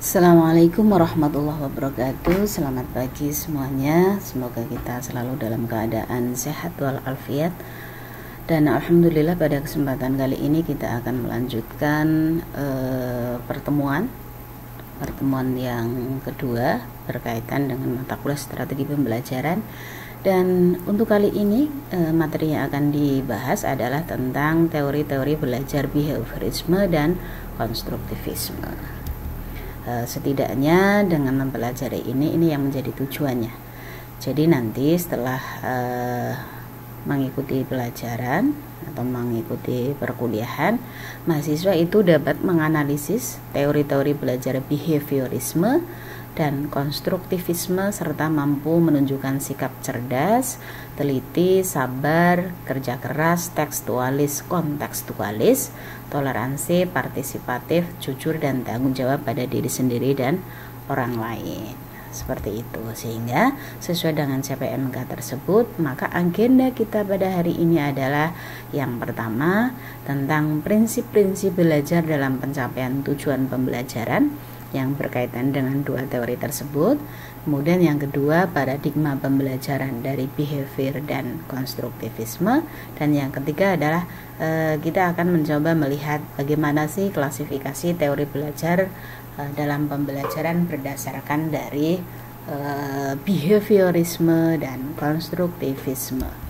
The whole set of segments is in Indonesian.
Assalamualaikum warahmatullahi wabarakatuh. Selamat pagi semuanya. Semoga kita selalu dalam keadaan sehat walafiat. Dan alhamdulillah pada kesempatan kali ini kita akan melanjutkan pertemuan yang kedua berkaitan dengan mata kuliah strategi pembelajaran. Dan untuk kali ini materi yang akan dibahas adalah tentang teori-teori belajar behaviorisme dan konstruktivisme. Setidaknya dengan mempelajari ini yang menjadi tujuannya. Jadi nanti setelah mengikuti pelajaran atau mengikuti perkuliahan, mahasiswa itu dapat menganalisis teori-teori belajar behaviorisme dan konstruktivisme serta mampu menunjukkan sikap cerdas, teliti, sabar, kerja keras, tekstualis, kontekstualis, toleransi, partisipatif, jujur, dan tanggung jawab pada diri sendiri dan orang lain. Seperti itu, sehingga sesuai dengan CPNK tersebut, maka agenda kita pada hari ini adalah yang pertama tentang prinsip-prinsip belajar dalam pencapaian tujuan pembelajaran yang berkaitan dengan dua teori tersebut. Kemudian yang kedua, paradigma pembelajaran dari behavior dan konstruktivisme. Dan yang ketiga adalah kita akan mencoba melihat bagaimana sih klasifikasi teori belajar dalam pembelajaran berdasarkan dari behaviorisme dan konstruktivisme.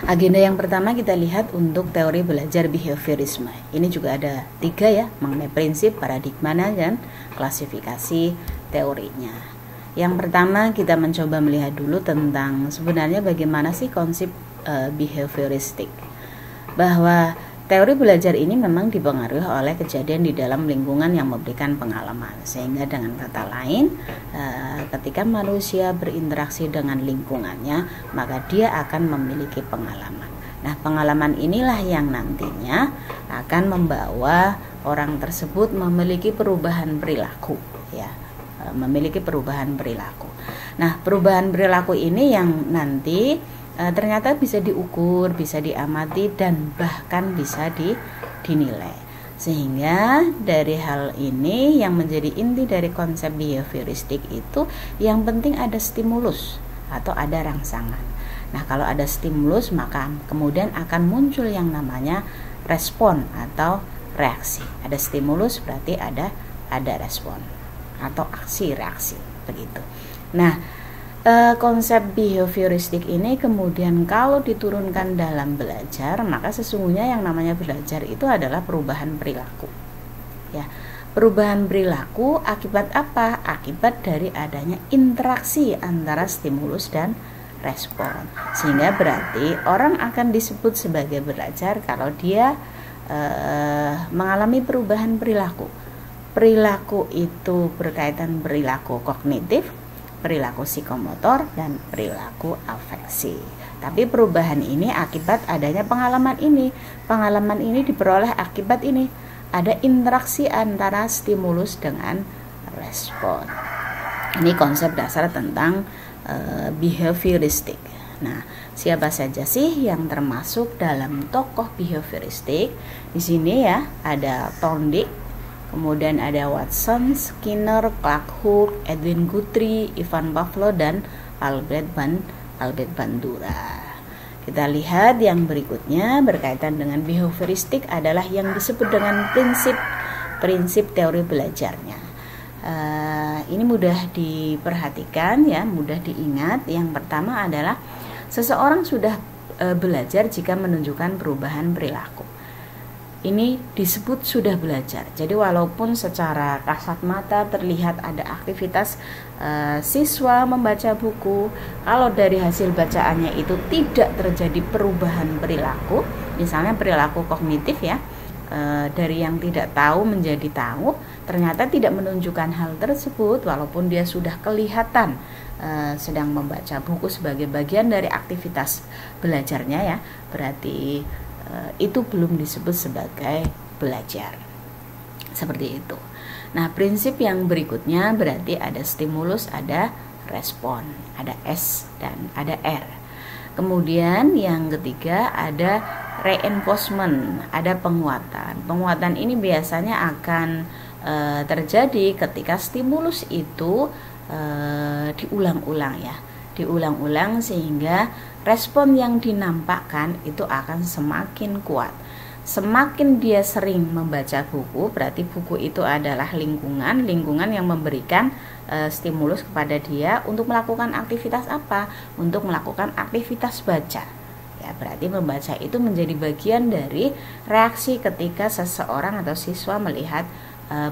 Agenda yang pertama kita lihat untuk teori belajar behaviorisme. Ini juga ada 3 ya, mengenai prinsip, paradigma, dan klasifikasi teorinya. Yang pertama kita mencoba melihat dulu tentang sebenarnya bagaimana sih konsep behavioristik. Bahwa teori belajar ini memang dipengaruhi oleh kejadian di dalam lingkungan yang memberikan pengalaman. Sehingga dengan kata lain, ketika manusia berinteraksi dengan lingkungannya, maka dia akan memiliki pengalaman. Nah, pengalaman inilah yang nantinya akan membawa orang tersebut memiliki perubahan perilaku, ya, memiliki perubahan perilaku. Nah, perubahan perilaku ini yang nanti ternyata bisa diukur, bisa diamati, dan bahkan bisa dinilai. Sehingga dari hal ini yang menjadi inti dari konsep behavioristik itu, yang penting ada stimulus atau ada rangsangan. Nah, kalau ada stimulus maka kemudian akan muncul yang namanya respon atau reaksi. Ada stimulus berarti ada respon atau aksi reaksi begitu. Nah, konsep behavioristik ini kemudian kalau diturunkan dalam belajar, maka sesungguhnya yang namanya belajar itu adalah perubahan perilaku. Ya, perubahan perilaku akibat apa? Akibat dari adanya interaksi antara stimulus dan respon. Sehingga berarti orang akan disebut sebagai belajar kalau dia mengalami perubahan perilaku. Perilaku itu berkaitan perilaku kognitif, perilaku psikomotor, dan perilaku afeksi. Tapi perubahan ini akibat adanya pengalaman ini. Pengalaman ini diperoleh akibat ini. Ada interaksi antara stimulus dengan respon. Ini konsep dasar tentang behavioristik. Nah, siapa saja sih yang termasuk dalam tokoh behavioristik? Di sini ya, ada Thorndike, kemudian ada Watson, Skinner, Clark Hughes, Edwin Guthrie, Ivan Pavlov, dan Albert Bandura. Kita lihat yang berikutnya berkaitan dengan behavioristik adalah yang disebut dengan prinsip teori belajarnya. Ini mudah diperhatikan ya, mudah diingat. Yang pertama adalah seseorang sudah belajar jika menunjukkan perubahan perilaku. Ini disebut sudah belajar. Jadi walaupun secara kasat mata terlihat ada aktivitas siswa membaca buku, kalau dari hasil bacaannya itu tidak terjadi perubahan perilaku, misalnya perilaku kognitif ya, dari yang tidak tahu menjadi tahu, ternyata tidak menunjukkan hal tersebut walaupun dia sudah kelihatan sedang membaca buku sebagai bagian dari aktivitas belajarnya ya, berarti itu belum disebut sebagai belajar. Seperti itu. Nah, prinsip yang berikutnya berarti ada stimulus, ada respon, ada S dan ada R. Kemudian yang ketiga ada reinforcement, ada penguatan. Penguatan ini biasanya akan terjadi ketika stimulus itu diulang-ulang ya, diulang-ulang sehingga respon yang dinampakkan itu akan semakin kuat. Semakin dia sering membaca buku, berarti buku itu adalah lingkungan yang memberikan stimulus kepada dia untuk melakukan aktivitas apa? Untuk melakukan aktivitas baca. Ya, berarti membaca itu menjadi bagian dari reaksi ketika seseorang atau siswa melihat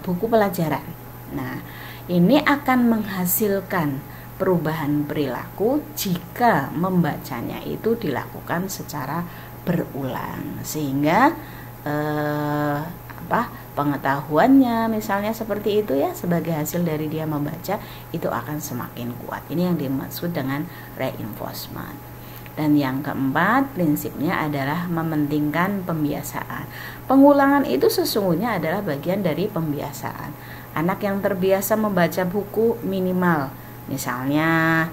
buku pelajaran. Nah, ini akan menghasilkan perubahan perilaku jika membacanya itu dilakukan secara berulang, sehingga pengetahuannya misalnya seperti itu ya, sebagai hasil dari dia membaca itu akan semakin kuat. Ini yang dimaksud dengan reinforcement. Dan yang keempat, prinsipnya adalah mementingkan pembiasaan. Pengulangan itu sesungguhnya adalah bagian dari pembiasaan. Anak yang terbiasa membaca buku minimal, misalnya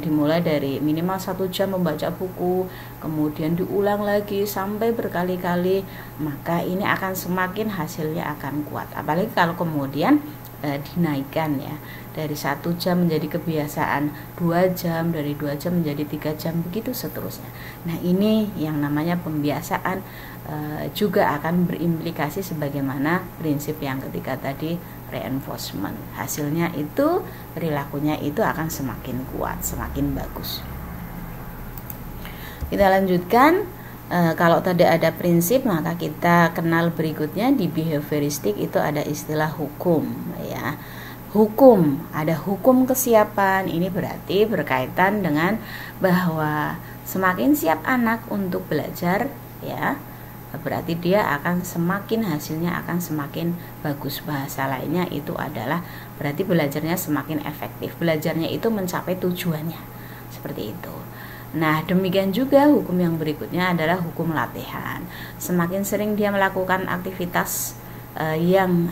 dimulai dari minimal 1 jam membaca buku, kemudian diulang lagi sampai berkali-kali, maka ini akan semakin hasilnya akan kuat. Apalagi kalau kemudian dinaikkan ya, dari 1 jam menjadi kebiasaan 2 jam, dari 2 jam menjadi 3 jam, begitu seterusnya. Nah, ini yang namanya pembiasaan juga akan berimplikasi sebagaimana prinsip yang ketiga tadi, reinforcement. Hasilnya itu, perilakunya itu akan semakin kuat, semakin bagus. Kita lanjutkan. Kalau tadi ada prinsip, maka kita kenal berikutnya di behavioristik itu ada istilah hukum ya. Hukum, ada hukum kesiapan. Ini berarti berkaitan dengan bahwa semakin siap anak untuk belajar ya, berarti dia akan semakin, hasilnya akan semakin bagus. Bahasa lainnya itu adalah berarti belajarnya semakin efektif, belajarnya itu mencapai tujuannya, seperti itu. Nah, demikian juga hukum yang berikutnya adalah hukum latihan. Semakin sering dia melakukan aktivitas yang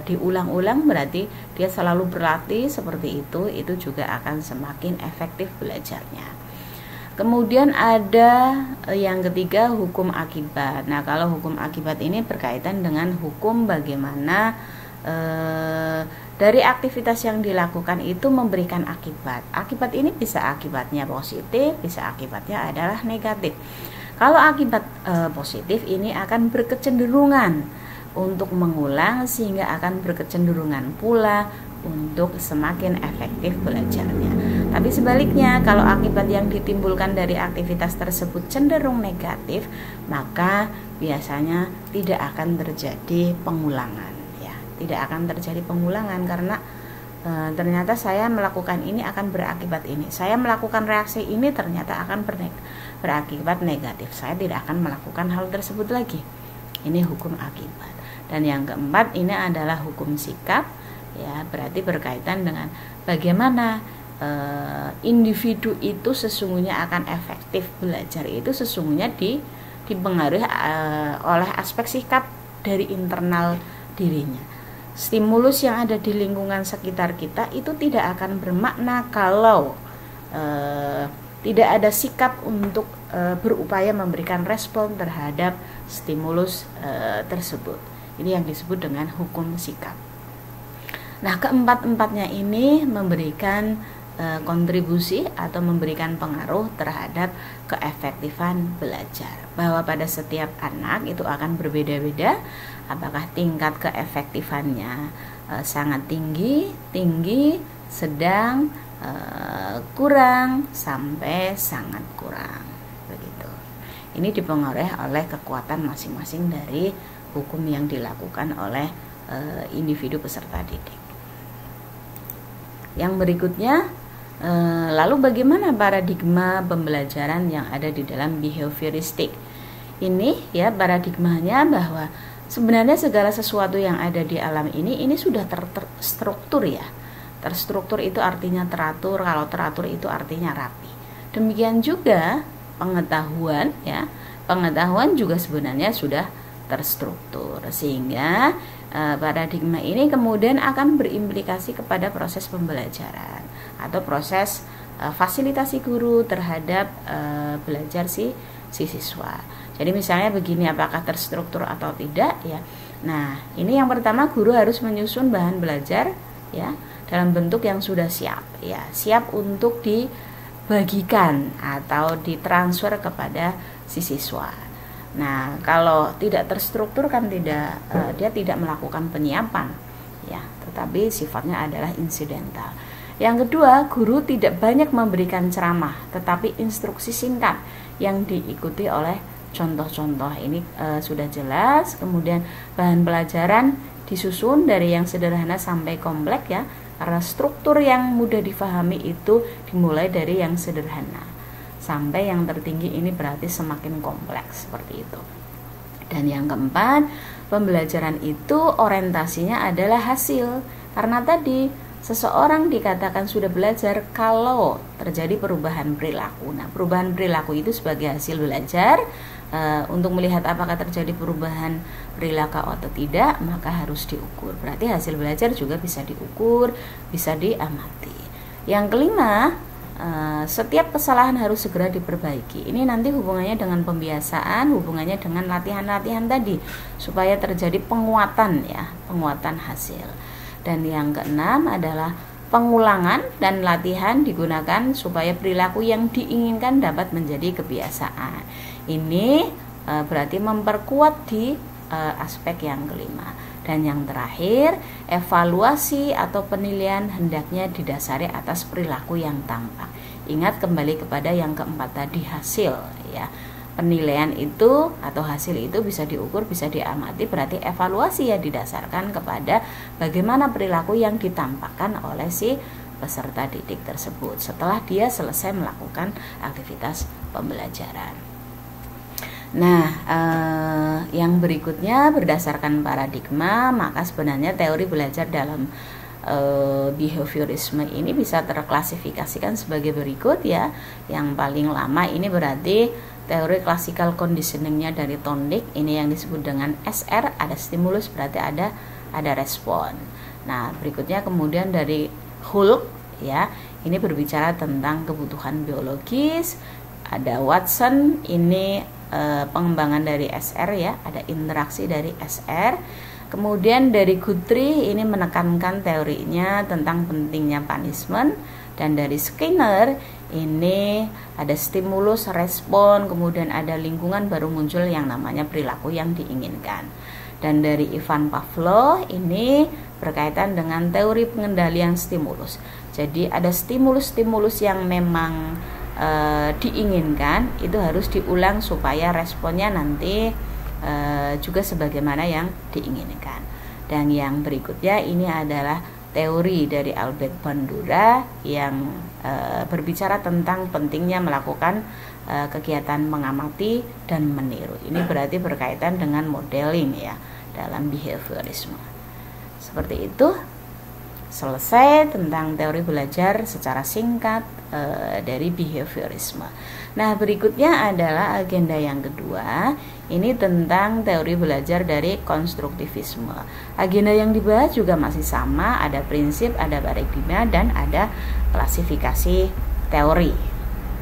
diulang-ulang, berarti dia selalu berlatih seperti itu juga akan semakin efektif belajarnya. Kemudian ada yang ketiga, hukum akibat. Nah, kalau hukum akibat ini berkaitan dengan hukum bagaimana dari aktivitas yang dilakukan itu memberikan akibat. Akibat ini bisa akibatnya positif, bisa akibatnya adalah negatif. Kalau akibat positif ini akan berkecenderungan untuk mengulang, sehingga akan berkecenderungan pula untuk semakin efektif belajarnya. Tapi sebaliknya, kalau akibat yang ditimbulkan dari aktivitas tersebut cenderung negatif, maka biasanya tidak akan terjadi pengulangan. Tidak akan terjadi pengulangan karena ternyata saya melakukan ini akan berakibat ini. Saya melakukan reaksi ini ternyata akan berakibat negatif. Saya tidak akan melakukan hal tersebut lagi. Ini hukum akibat. Dan yang keempat ini adalah hukum sikap. Ya, berarti berkaitan dengan bagaimana individu itu sesungguhnya akan efektif belajar itu sesungguhnya dipengaruhi oleh aspek sikap dari internal dirinya. Stimulus yang ada di lingkungan sekitar kita itu tidak akan bermakna kalau tidak ada sikap untuk berupaya memberikan respon terhadap stimulus tersebut. Ini yang disebut dengan hukum sikap. Nah, keempat-empatnya ini memberikan kontribusi atau memberikan pengaruh terhadap keefektifan belajar. Bahwa pada setiap anak itu akan berbeda-beda, apakah tingkat keefektifannya sangat tinggi, sedang, kurang, sampai sangat kurang. Begitu. Ini dipengaruhi oleh kekuatan masing-masing dari hukum yang dilakukan oleh individu peserta didik. Yang berikutnya, lalu bagaimana paradigma pembelajaran yang ada di dalam behavioristik? Ini ya paradigmanya bahwa sebenarnya segala sesuatu yang ada di alam ini sudah terstruktur ya. Terstruktur itu artinya teratur, kalau teratur itu artinya rapi. Demikian juga pengetahuan ya. Pengetahuan juga sebenarnya sudah terstruktur, sehingga paradigma ini kemudian akan berimplikasi kepada proses pembelajaran atau proses fasilitasi guru terhadap belajar si siswa. Jadi misalnya begini, apakah terstruktur atau tidak ya. Nah, ini yang pertama, guru harus menyusun bahan belajar ya dalam bentuk yang sudah siap ya, siap untuk dibagikan atau ditransfer kepada si siswa. Nah, kalau tidak terstruktur kan dia tidak melakukan penyiapan ya, tetapi sifatnya adalah insidental. Yang kedua, guru tidak banyak memberikan ceramah, tetapi instruksi singkat yang diikuti oleh contoh-contoh. Ini sudah jelas. Kemudian bahan pelajaran disusun dari yang sederhana sampai kompleks ya, karena struktur yang mudah difahami itu dimulai dari yang sederhana sampai yang tertinggi, ini berarti semakin kompleks seperti itu. Dan yang keempat, pembelajaran itu orientasinya adalah hasil, karena tadi seseorang dikatakan sudah belajar kalau terjadi perubahan perilaku. Nah, perubahan perilaku itu sebagai hasil belajar. Untuk melihat apakah terjadi perubahan perilaku atau tidak, maka harus diukur. Berarti hasil belajar juga bisa diukur, bisa diamati. Yang kelima, setiap kesalahan harus segera diperbaiki. Ini nanti hubungannya dengan pembiasaan, hubungannya dengan latihan-latihan tadi, supaya terjadi penguatan ya, penguatan hasil. Dan yang keenam adalah pengulangan dan latihan digunakan supaya perilaku yang diinginkan dapat menjadi kebiasaan. Ini berarti memperkuat di aspek yang kelima. Dan yang terakhir, evaluasi atau penilaian hendaknya didasari atas perilaku yang tampak. Ingat kembali kepada yang keempat tadi, hasil ya. Penilaian itu atau hasil itu bisa diukur, bisa diamati, berarti evaluasi ya didasarkan kepada bagaimana perilaku yang ditampakkan oleh si peserta didik tersebut setelah dia selesai melakukan aktivitas pembelajaran. Nah, yang berikutnya berdasarkan paradigma, maka sebenarnya teori belajar dalam behaviorisme ini bisa terklasifikasikan sebagai berikut ya. Yang paling lama ini berarti teori classical conditioningnya dari Thorndike, ini yang disebut dengan SR, ada stimulus berarti ada respon. Nah, berikutnya kemudian dari Hulk ya, ini berbicara tentang kebutuhan biologis. Ada Watson, ini pengembangan dari SR ya, ada interaksi dari SR. Kemudian dari Guthrie, ini menekankan teorinya tentang pentingnya punishment. Dan dari Skinner, ini ada stimulus, respon, kemudian ada lingkungan, baru muncul yang namanya perilaku yang diinginkan. Dan dari Ivan Pavlov, ini berkaitan dengan teori pengendalian stimulus. Jadi ada stimulus-stimulus yang memang diinginkan, itu harus diulang supaya responnya nanti juga sebagaimana yang diinginkan. Dan yang berikutnya ini adalah teori dari Albert Bandura yang berbicara tentang pentingnya melakukan kegiatan mengamati dan meniru. Ini berarti berkaitan dengan modeling ya dalam behaviorisme. Seperti itu. Selesai tentang teori belajar secara singkat dari behaviorisme. Nah, berikutnya adalah agenda yang kedua, ini tentang teori belajar dari konstruktivisme. Agenda yang dibahas juga masih sama, ada prinsip, ada paradigma, dan ada klasifikasi teori.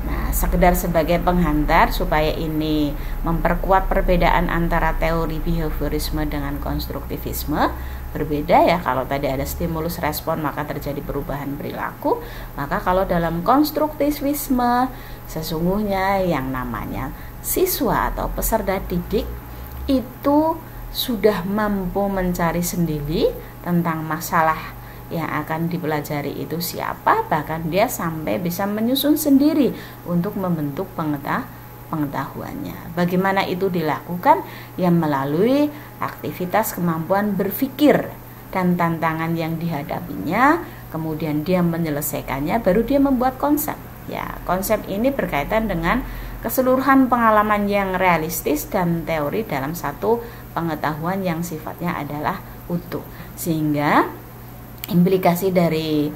Nah, sekedar sebagai penghantar supaya ini memperkuat perbedaan antara teori behaviorisme dengan konstruktivisme. Berbeda ya, kalau tadi ada stimulus respon maka terjadi perubahan perilaku, maka kalau dalam konstruktivisme sesungguhnya yang namanya siswa atau peserta didik itu sudah mampu mencari sendiri tentang masalah yang akan dipelajari itu siapa, bahkan dia sampai bisa menyusun sendiri untuk membentuk pengetahuannya. Bagaimana itu dilakukan? Ya melalui aktivitas kemampuan berpikir dan tantangan yang dihadapinya, kemudian dia menyelesaikannya, baru dia membuat konsep. Ya, konsep ini berkaitan dengan keseluruhan pengalaman yang realistis dan teori dalam satu pengetahuan yang sifatnya adalah utuh. Sehingga implikasi dari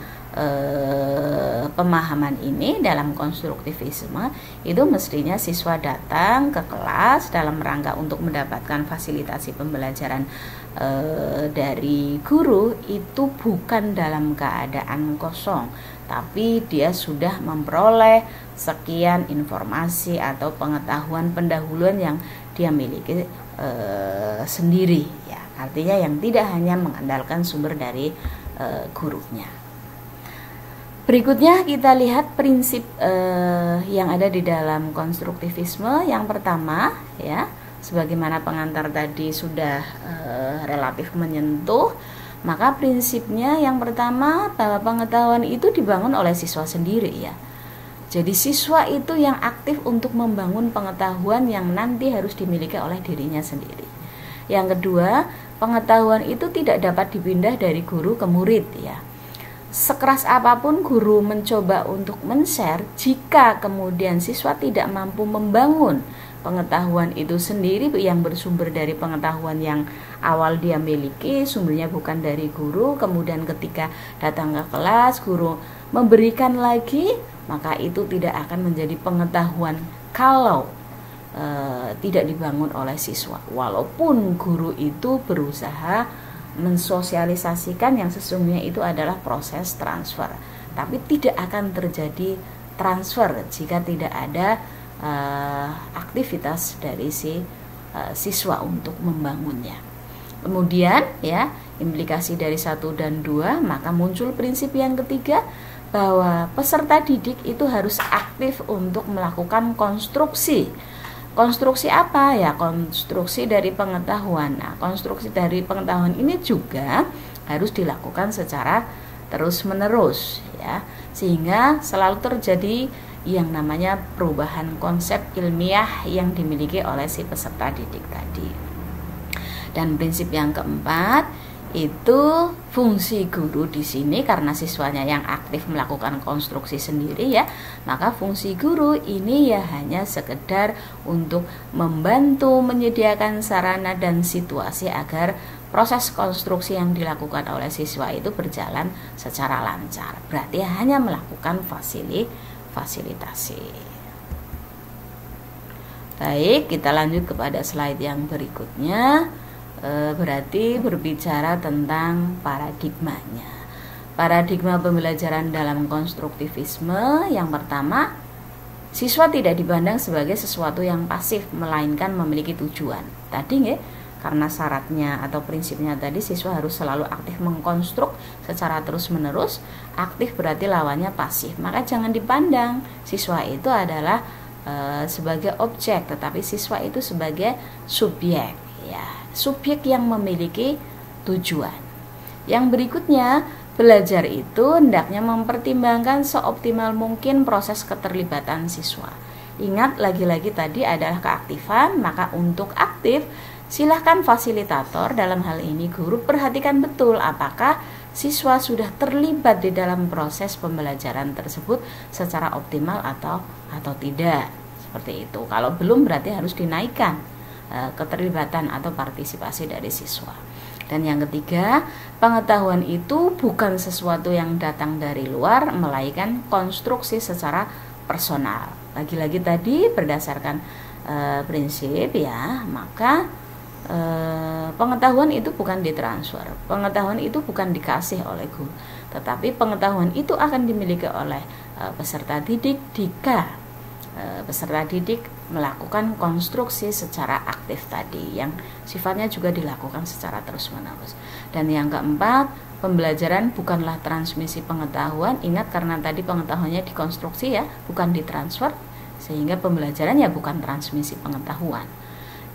pemahaman ini dalam konstruktivisme itu mestinya siswa datang ke kelas dalam rangka untuk mendapatkan fasilitasi pembelajaran dari guru itu bukan dalam keadaan kosong, tapi dia sudah memperoleh sekian informasi atau pengetahuan pendahuluan yang dia miliki sendiri ya. artinya yang tidak hanya mengandalkan sumber dari gurunya. Berikutnya kita lihat prinsip yang ada di dalam konstruktivisme. Yang pertama ya, sebagaimana pengantar tadi sudah relatif menyentuh, maka prinsipnya yang pertama bahwa pengetahuan itu dibangun oleh siswa sendiri ya. Jadi siswa itu yang aktif untuk membangun pengetahuan yang nanti harus dimiliki oleh dirinya sendiri. Yang kedua, pengetahuan itu tidak dapat dipindah dari guru ke murid ya. Sekeras apapun guru mencoba untuk men-share, jika kemudian siswa tidak mampu membangun pengetahuan itu sendiri yang bersumber dari pengetahuan yang awal dia miliki, sumbernya bukan dari guru, kemudian ketika datang ke kelas guru memberikan lagi, maka itu tidak akan menjadi pengetahuan kalau tidak dibangun oleh siswa. Walaupun guru itu berusaha mensosialisasikan yang sesungguhnya itu adalah proses transfer, tapi tidak akan terjadi transfer jika tidak ada aktivitas dari si siswa untuk membangunnya. Kemudian ya, implikasi dari 1 dan 2, maka muncul prinsip yang ketiga bahwa peserta didik itu harus aktif untuk melakukan konstruksi. Konstruksi apa ya? Konstruksi dari pengetahuan. Nah, konstruksi dari pengetahuan ini juga harus dilakukan secara terus-menerus ya, sehingga selalu terjadi yang namanya perubahan konsep ilmiah yang dimiliki oleh si peserta didik tadi. Dan prinsip yang keempat itu fungsi guru di sini, karena siswanya yang aktif melakukan konstruksi sendiri ya, maka fungsi guru ini ya hanya sekedar untuk membantu menyediakan sarana dan situasi agar proses konstruksi yang dilakukan oleh siswa itu berjalan secara lancar. Berarti hanya melakukan fasilitasi. Baik, kita lanjut kepada slide yang berikutnya. Berarti berbicara tentang paradigmanya. Paradigma pembelajaran dalam konstruktivisme yang pertama, siswa tidak dipandang sebagai sesuatu yang pasif, melainkan memiliki tujuan. Tadi nggih, karena syaratnya atau prinsipnya tadi siswa harus selalu aktif mengkonstruk secara terus-menerus. Aktif berarti lawannya pasif. Maka jangan dipandang siswa itu adalah sebagai objek, tetapi siswa itu sebagai subjek ya. Subjek yang memiliki tujuan. Yang berikutnya, belajar itu hendaknya mempertimbangkan seoptimal mungkin proses keterlibatan siswa. Ingat lagi-lagi tadi adalah keaktifan, maka untuk aktif silahkan fasilitator, dalam hal ini guru, perhatikan betul apakah siswa sudah terlibat di dalam proses pembelajaran tersebut secara optimal atau tidak. Seperti itu. Kalau belum berarti harus dinaikkan keterlibatan atau partisipasi dari siswa. Dan yang ketiga, pengetahuan itu bukan sesuatu yang datang dari luar, melainkan konstruksi secara personal. Lagi-lagi tadi berdasarkan prinsip ya, maka pengetahuan itu bukan ditransfer, pengetahuan itu bukan dikasih oleh guru, tetapi pengetahuan itu akan dimiliki oleh peserta didik jika peserta didik melakukan konstruksi secara aktif tadi, yang sifatnya juga dilakukan secara terus-menerus. Dan yang keempat, pembelajaran bukanlah transmisi pengetahuan. Ingat, karena tadi pengetahuannya dikonstruksi ya, bukan ditransfer, sehingga pembelajaran ya bukan transmisi pengetahuan.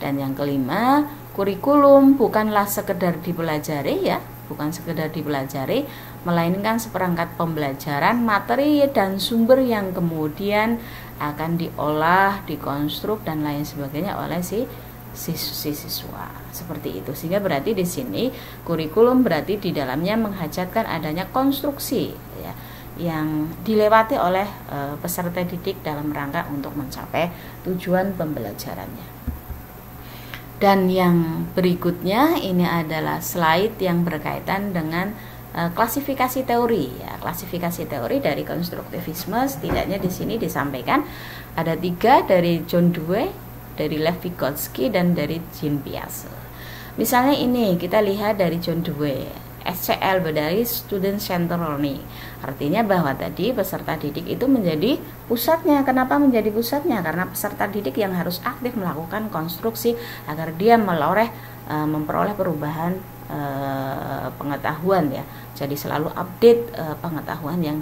Dan yang kelima, kurikulum bukanlah sekedar dipelajari ya, bukan sekedar dipelajari, melainkan seperangkat pembelajaran, materi dan sumber yang kemudian akan diolah, dikonstruk dan lain sebagainya oleh si siswa. Seperti itu. Sehingga berarti di sini kurikulum berarti di dalamnya menghajatkan adanya konstruksi ya, yang dilewati oleh peserta didik dalam rangka untuk mencapai tujuan pembelajarannya. Dan yang berikutnya ini adalah slide yang berkaitan dengan klasifikasi teori ya. Klasifikasi teori dari konstruktivisme setidaknya di sini disampaikan ada 3, dari John Dewey, dari Lev Vygotsky, dan dari Jean Piaget. Misalnya ini kita lihat dari John Dewey, SCL dari Student Center Learning. Artinya bahwa tadi peserta didik itu menjadi pusatnya. Kenapa menjadi pusatnya? Karena peserta didik yang harus aktif melakukan konstruksi agar dia memperoleh perubahan pengetahuan ya. Jadi selalu update pengetahuan yang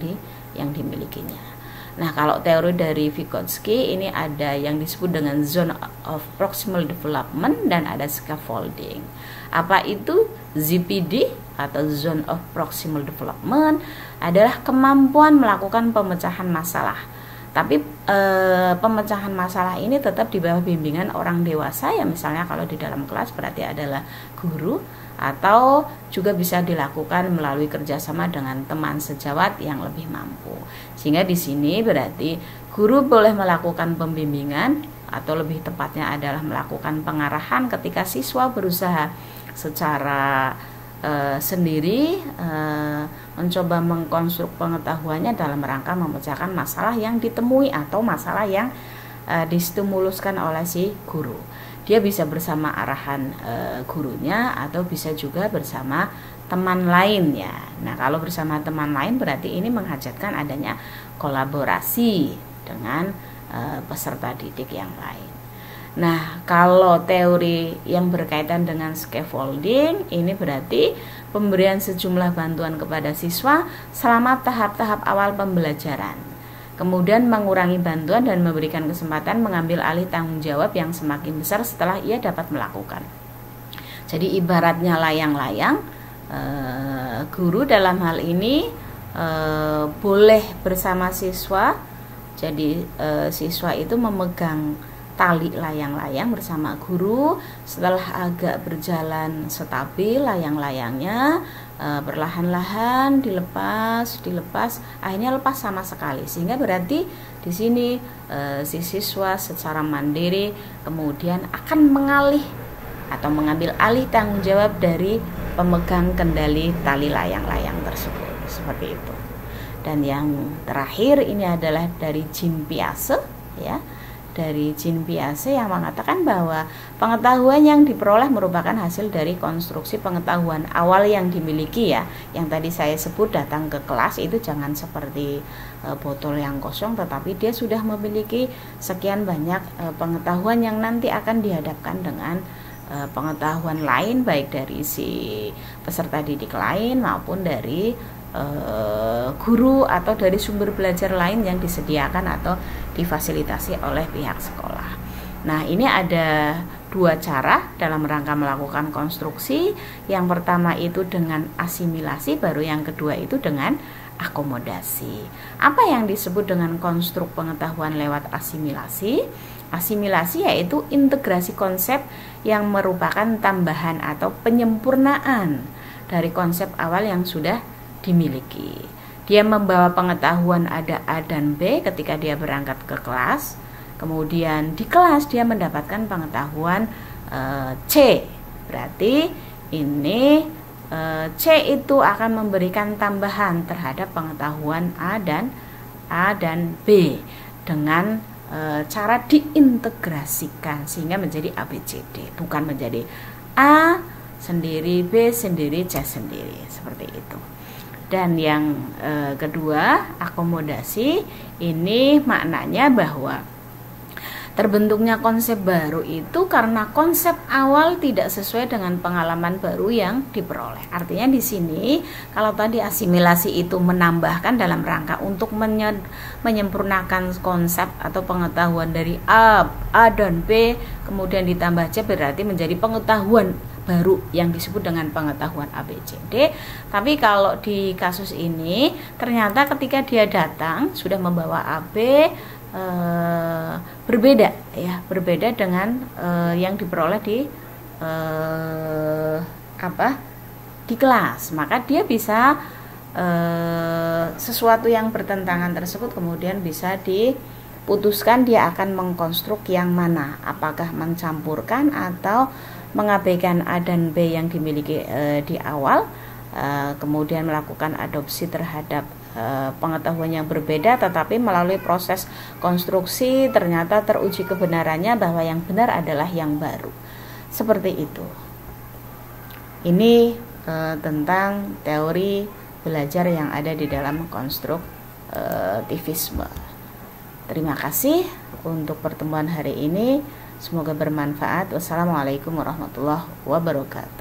dimilikinya. Nah, kalau teori dari Vygotsky ini ada yang disebut dengan zone of proximal development dan ada scaffolding. Apa itu ZPD atau zone of proximal development? Adalah kemampuan melakukan pemecahan masalah. Tapi pemecahan masalah ini tetap di bawah bimbingan orang dewasa ya, misalnya kalau di dalam kelas berarti adalah guru, atau juga bisa dilakukan melalui kerjasama dengan teman sejawat yang lebih mampu. Sehingga di sini berarti guru boleh melakukan pembimbingan atau lebih tepatnya adalah melakukan pengarahan ketika siswa berusaha secara sendiri mencoba mengkonstruk pengetahuannya dalam rangka memecahkan masalah yang ditemui atau masalah yang distimuluskan oleh si guru. Dia bisa bersama arahan gurunya atau bisa juga bersama teman lainnya. Nah, kalau bersama teman lain berarti ini menghajatkan adanya kolaborasi dengan peserta didik yang lain. Nah, kalau teori yang berkaitan dengan scaffolding ini berarti pemberian sejumlah bantuan kepada siswa selama tahap-tahap awal pembelajaran. Kemudian mengurangi bantuan dan memberikan kesempatan mengambil alih tanggung jawab yang semakin besar setelah ia dapat melakukan. Jadi ibaratnya layang-layang, guru dalam hal ini boleh bersama siswa. Jadi siswa itu memegang tali layang-layang bersama guru. Setelah agak berjalan stabil layang-layangnya, perlahan-lahan dilepas, akhirnya lepas sama sekali. Sehingga berarti di sini si siswa secara mandiri kemudian akan mengalih atau mengambil alih tanggung jawab dari pemegang kendali tali layang-layang tersebut. Seperti itu. Dan yang terakhir ini adalah dari Jean Piaget ya. Dari Jean Piaget yang mengatakan bahwa pengetahuan yang diperoleh merupakan hasil dari konstruksi pengetahuan awal yang dimiliki ya. Yang tadi saya sebut datang ke kelas itu jangan seperti botol yang kosong, tetapi dia sudah memiliki sekian banyak pengetahuan yang nanti akan dihadapkan dengan pengetahuan lain, baik dari si peserta didik lain maupun dari guru atau dari sumber belajar lain yang disediakan atau difasilitasi oleh pihak sekolah. Nah, ini ada dua cara dalam rangka melakukan konstruksi. Yang pertama itu dengan asimilasi, baru yang kedua itu dengan akomodasi. Apa yang disebut dengan konstruk pengetahuan lewat asimilasi? Asimilasi yaitu integrasi konsep yang merupakan tambahan atau penyempurnaan dari konsep awal yang sudah dimiliki. Dia membawa pengetahuan ada A dan B ketika dia berangkat ke kelas. Kemudian di kelas dia mendapatkan pengetahuan C. Berarti ini C itu akan memberikan tambahan terhadap pengetahuan A dan B dengan cara diintegrasikan sehingga menjadi ABCD, bukan menjadi A sendiri, B sendiri, C sendiri, seperti itu. Dan yang kedua, akomodasi, ini maknanya bahwa terbentuknya konsep baru itu karena konsep awal tidak sesuai dengan pengalaman baru yang diperoleh. Artinya di sini kalau tadi asimilasi itu menambahkan dalam rangka untuk menyempurnakan konsep atau pengetahuan dari A dan B kemudian ditambah C, berarti menjadi pengetahuan baru yang disebut dengan pengetahuan ABCD. Tapi kalau di kasus ini ternyata ketika dia datang sudah membawa AB, berbeda dengan yang diperoleh di kelas. Maka dia bisa sesuatu yang bertentangan tersebut kemudian bisa diputuskan dia akan mengkonstruk yang mana, apakah mencampurkan atau mengabaikan A dan B yang dimiliki di awal, kemudian melakukan adopsi terhadap pengetahuan yang berbeda, tetapi melalui proses konstruksi ternyata teruji kebenarannya bahwa yang benar adalah yang baru. Seperti itu. Ini tentang teori belajar yang ada di dalam konstruktivisme. Terima kasih untuk pertemuan hari ini. Semoga bermanfaat. Wassalamualaikum warahmatullahi wabarakatuh.